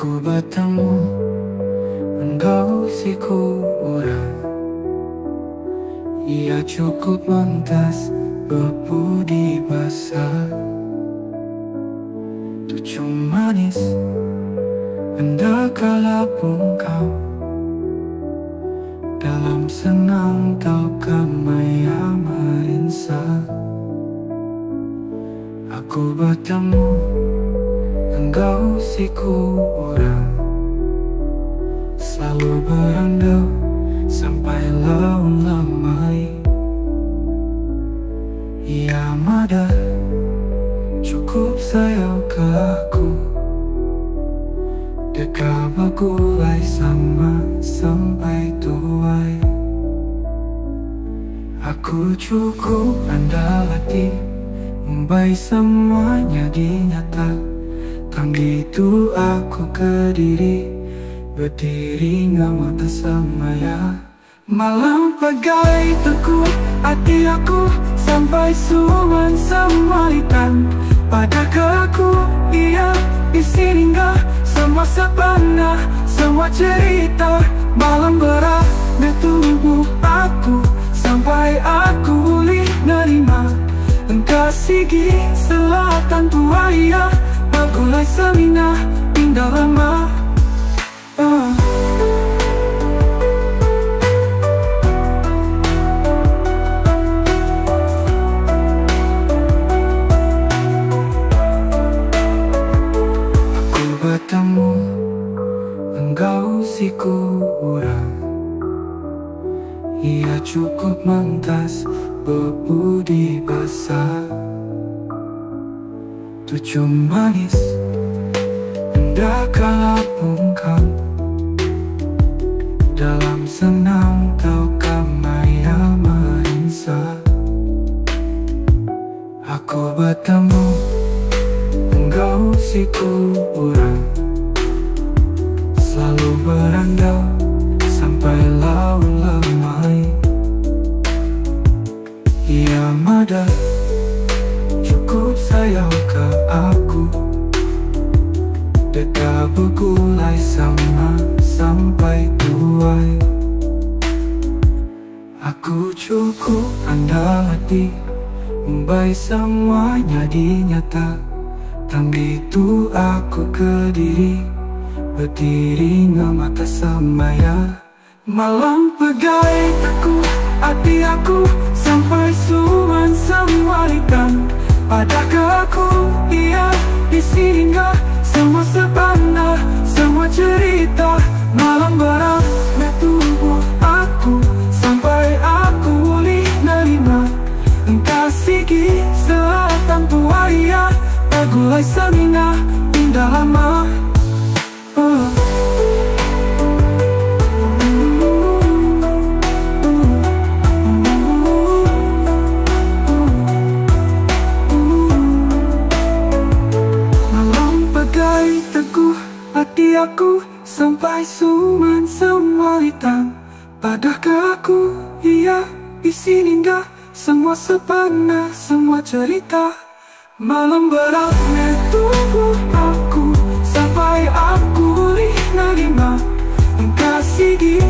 Aku bertemu engkau si kurang. Ia cukup mantas berbudi basah. Tujuh manis hendak kala pun kau. Dalam senang kau kamaya merinsa. Aku bertemu engkau si kurang. Selalu berandau sampai laun lamai. Ia mada cukup sayang ke aku. Dekat bergulai sama sampai tuai. Aku cukup andal hati, membaik semuanya dinyata. Tanggi itu aku ke diri, berdiri ngamata semaya. Malam bagai teguh hati aku, sampai suman semalitan. Pada aku ia isi hingga semua sebenarnya, semua cerita. Malam berat di tubuh aku, sampai aku boleh nerima. Engkau sigi selatan buaya, bergulai semina indah lama. Aku bertemu engkau si kurang. Ia cukup mantas berbudi basah. Tujuh manis hendak kala pungkam. Dalam senang kau kamaya merinsa. Aku bertemu engkau si kurang. Selalu berandau sampai laun lamai. Ia mada cukup sayang ke aku. Dekat bergulai sama sampai tuai. Aku cukup andal hati, membaik semuanya dinyata. Tanggi itu aku ke diri, berdiri ngamata semaya. Malam pegai teguh hati aku, sampai suman semalitan. Pada aku ia isi hingga semua sebenarnya, semua cerita. Malam berat tubuh aku, sampai aku boleh nerima. Engkau sigi selatan buaya, bergulai semina indah lama. Teguh hati aku, sampai suman semalitan. Pada aku ia isi indah, semua sebenarnya, semua cerita. Malam berat tubuh aku, sampai aku boleh nerima. Engkau sigi